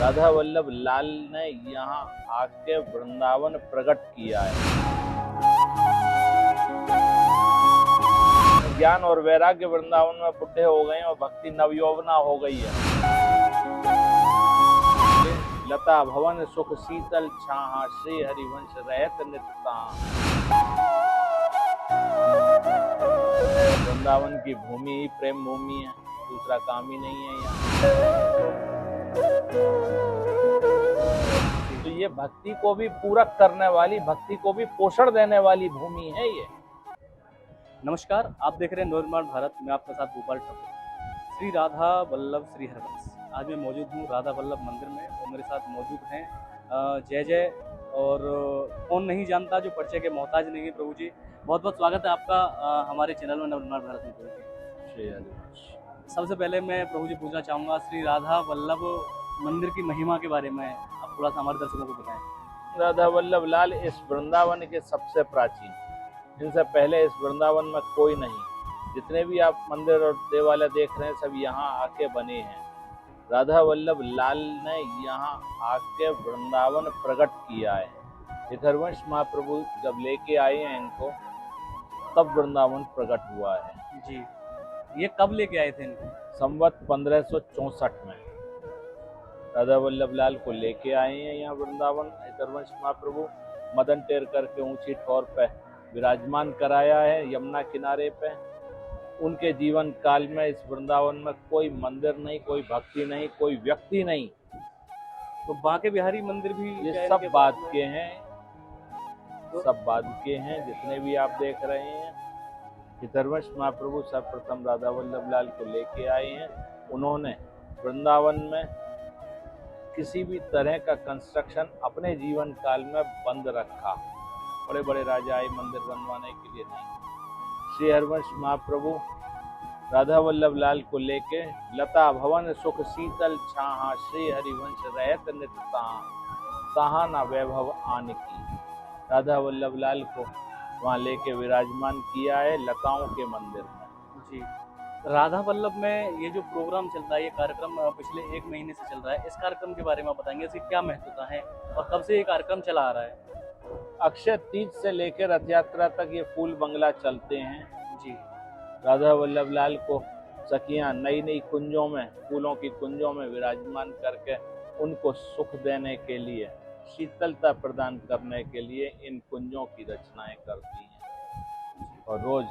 राधा वल्लभ लाल ने यहाँ आके वृंदावन प्रकट किया है। ज्ञान और वैराग्य वृंदावन में बुढ़े हो गए और भक्ति नवयौवना हो गई है। लता भवन सुख शीतल छाहा, श्री हरिवंश रहत नित ताहा। वृंदावन की भूमि ही प्रेम भूमि है, दूसरा काम ही नहीं है यहाँ। तो ये भक्ति को भी पूरक करने वाली, भक्ति को भी पोषण देने वाली भूमि है ये। नमस्कार, आप देख रहे हैं नवनिर्माण भारत में आपके साथ गोपाल ठाकुर। श्री राधा वल्लभ श्री हरवंश। आज मैं मौजूद हूँ राधा वल्लभ मंदिर में और मेरे साथ मौजूद हैं जय जय। और कौन नहीं जानता जो परिचय के मोहताज नहीं है। प्रभु जी बहुत बहुत स्वागत है आपका हमारे चैनल में नवनिर्माण भारत में। प्रभु जी सबसे पहले मैं प्रभु जी पूछना चाहूँगा श्री राधा वल्लभ मंदिर की महिमा के बारे में आप थोड़ा सा हमारे दर्शकों को बताएं। राधा वल्लभ लाल इस वृंदावन के सबसे प्राचीन, इनसे पहले इस वृंदावन में कोई नहीं। जितने भी आप मंदिर और देवालय देख रहे हैं सब यहाँ आके बने हैं। राधा वल्लभ लाल ने यहाँ आके वृंदावन प्रकट किया है। हरिवंश महाप्रभु जब लेके आए हैं इनको, तब वृंदावन प्रकट हुआ है। जी, ये कब लेके आए थे इनको? संवत 1564 में राधा वल्लभ लाल को लेके आए हैं यहाँ वृंदावन। हरिवंश महाप्रभु मदन टेर करके ऊंची ठोर पे विराजमान कराया है यमुना किनारे पे। उनके जीवन काल में इस वृंदावन में कोई मंदिर नहीं, कोई भक्ति नहीं, कोई व्यक्ति नहीं। तो बांके बिहारी मंदिर भी ये सब बाद के हैं, सब बाद के हैं जितने भी आप देख रहे हैं। हरिवंश महाप्रभु सर्वप्रथम राधा वल्लभ लाल को लेके आए हैं। उन्होंने वृंदावन में किसी भी तरह का कंस्ट्रक्शन अपने जीवन काल में बंद रखा। बड़े बड़े राजा आए मंदिर बनवाने के लिए नहीं। श्री हरिवंश महाप्रभु राधा वल्लभ लाल को लेके लता भवन सुख शीतल छाहा, श्री हरिवंश रहत नित ताहा, ताहा ना वैभव आन की। राधा वल्लभ लाल को वहाँ लेके विराजमान किया है लताओं के मंदिर में। जी, राधा वल्लभ में ये जो प्रोग्राम चल रहा है, ये कार्यक्रम पिछले 1 महीने से चल रहा है। इस कार्यक्रम के बारे में बताएंगे, इसकी क्या महत्वता है और कब से ये कार्यक्रम चला आ रहा है? अक्षय तीज से लेकर रथ यात्रा तक ये फूल बंगला चलते हैं। जी, राधा वल्लभ लाल को सखियां नई नई कुंजों में, फूलों की कुंजों में विराजमान करके उनको सुख देने के लिए, शीतलता प्रदान करने के लिए इन कुंजों की रचनाएं करती हैं और रोज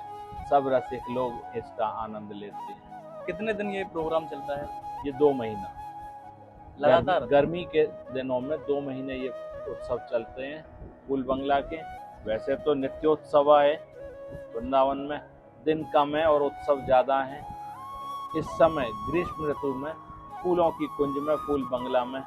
सब रसिक लोग इसका आनंद लेते हैं। कितने दिन ये प्रोग्राम चलता है? ये 2 महीना लगातार? गर्मी के दिनों में 2 महीने ये उत्सव चलते हैं फूल बंगला के। वैसे तो नित्योत्सव है वृंदावन में, दिन कम है और उत्सव ज़्यादा है। इस समय ग्रीष्म ऋतु में फूलों की कुंज में, फूल बंगला में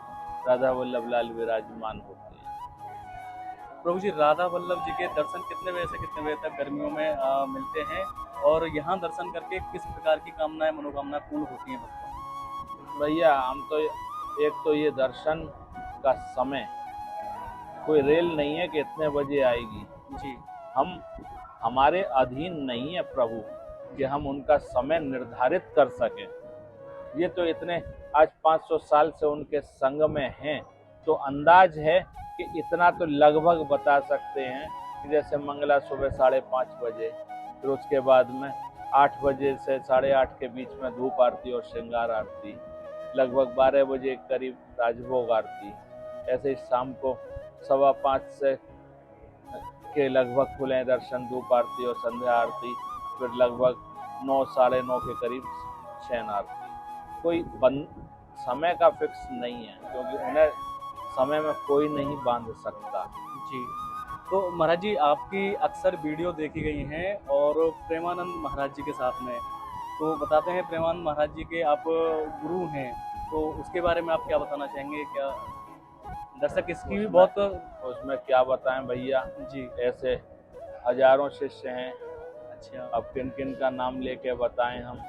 राधा वल्लभ लाल विराजमान होते हैं। प्रभु जी, राधा वल्लभ जी के दर्शन कितने बजे से कितने बजे तक गर्मियों में मिलते हैं और यहाँ दर्शन करके किस प्रकार की कामनाएं, मनोकामनाएं पूर्ण होती हैं भक्तों? भैया हम तो एक तो ये दर्शन का समय कोई रेल नहीं है कि इतने बजे आएगी। जी, हमारे अधीन नहीं है प्रभु कि हम उनका समय निर्धारित कर सकें। ये तो इतने आज 500 साल से उनके संग में हैं, तो अंदाज है कि इतना तो लगभग बता सकते हैं कि जैसे मंगला सुबह 5:30 बजे, फिर उसके बाद में 8 बजे से 8:30 के बीच में धूप आरती और श्रृंगार आरती, लगभग 12 बजे करीब राजभोग आरती, ऐसे ही शाम को 5:15 से के लगभग खुले दर्शन, धूप आरती और संध्या आरती, फिर लगभग 9 साढ़े 9 के करीब शयन आरती। कोई समय का फिक्स नहीं है क्योंकि उन्हें समय में कोई नहीं बांध सकता। जी, तो महाराज जी आपकी अक्सर वीडियो देखी गई हैं और प्रेमानंद महाराज जी के साथ में, तो बताते हैं प्रेमानंद महाराज जी के आप गुरु हैं, तो उसके बारे में आप क्या बताना चाहेंगे? क्या दर्शक इसकी भी बहुत उसमें क्या बताएं भैया जी, ऐसे हजारों शिष्य हैं। अच्छा, अब किन किन का नाम लेके बताएं हम?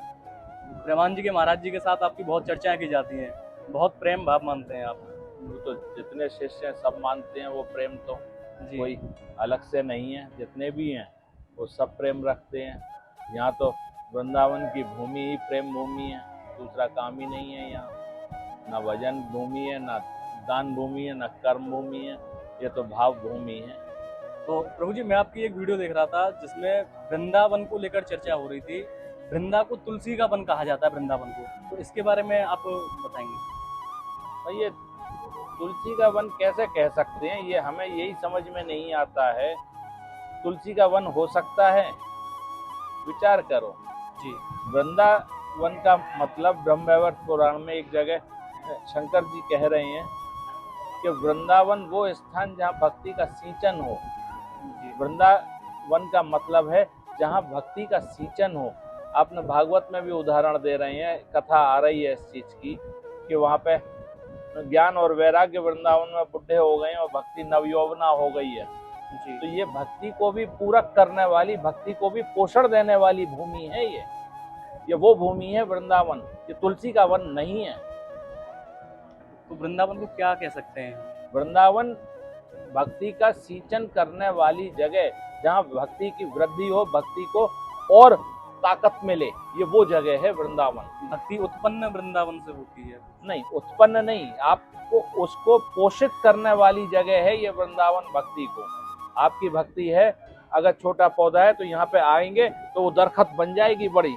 प्रेमानंद जी के महाराज जी के साथ आपकी बहुत चर्चाएं की जाती हैं, बहुत प्रेम भाव मानते हैं आप? वो तो जितने शिष्य हैं सब मानते हैं, वो प्रेम तो जी, कोई अलग से नहीं है। जितने भी हैं वो सब प्रेम रखते हैं। यहाँ तो वृंदावन की भूमि ही प्रेम भूमि है, दूसरा काम ही नहीं है यहाँ। न भजन भूमि है, न दान भूमि है, न कर्म भूमि है, ये तो भाव भूमि है। तो प्रभु जी, मैं आपकी एक वीडियो देख रहा था जिसमें वृंदावन को लेकर चर्चा हो रही थी। वृंदा को तुलसी का वन कहा जाता है, वृंदावन को, तो इसके बारे में आप बताएंगे? भाई ये तुलसी का वन कैसे कह सकते हैं, ये हमें यही समझ में नहीं आता है। तुलसी का वन हो सकता है? विचार करो जी। वृंदावन का मतलब ब्रह्मवैवर्त पुराण में एक जगह शंकर जी कह रहे हैं कि वृंदावन वो स्थान जहाँ भक्ति का सिंचन हो। वृंदावन का मतलब है जहाँ भक्ति का सिंचन हो। आपने भागवत में भी उदाहरण दे रहे हैं, कथा आ रही है इस चीज की कि वहाँ पे ज्ञान और वैराग्य वृंदावन में बुढ़े हो गए और भक्ति नवयौवना हो गई है जी। तो ये भक्ति को भी पूरक करने वाली, भक्ति को भी पोषण देने वाली भूमि है। ये वो भूमि है वृंदावन, ये तुलसी का वन नहीं है। तो वृंदावन को क्या कह सकते हैं? वृंदावन भक्ति का सिंचन करने वाली जगह, जहाँ भक्ति की वृद्धि हो, भक्ति को और ताकत मिले, ये वो जगह है वृंदावन। भक्ति उत्पन्न वृंदावन से होती है? नहीं, उत्पन्न नहीं, आपको उसको पोषित करने वाली जगह है ये वृंदावन। भक्ति को, आपकी भक्ति है, अगर छोटा पौधा है तो यहाँ पे आएंगे तो वो दरख्त बन जाएगी बड़ी।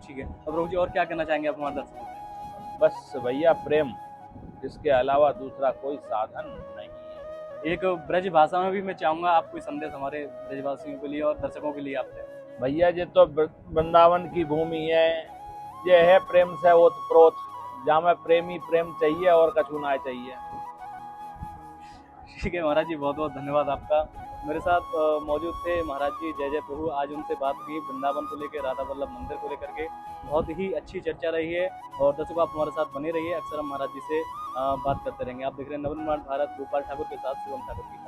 ठीक है। अब प्रभु जी, और क्या कहना चाहेंगे आप हमारे दर्शकों को? बस भैया प्रेम, इसके अलावा दूसरा कोई साधन नहीं है। एक ब्रज भाषा में भी मैं चाहूंगा आप कोई संदेश हमारे ब्रजवासियों के लिए और दर्शकों के लिए आपसे। भैया ये तो वृंदावन की भूमि है, ये है प्रेम से ओतप्रोत, जहाँ में प्रेमी प्रेम चाहिए और कछु ना चाहिए। ठीक है महाराज जी, बहुत बहुत धन्यवाद आपका। मेरे साथ मौजूद थे महाराज जी जय जय प्रभु। आज उनसे बात की वृंदावन को लेकर, राधा वल्लभ मंदिर को लेकर के बहुत ही अच्छी चर्चा रही है। और दर्शकों, आप हमारे साथ बने रहिए, अक्सर हम महाराज जी से बात करते रहेंगे। आप देख रहे हैं नवनिर्माण भारत, गोपाल ठाकुर के साथ शिवम ठाकुर की।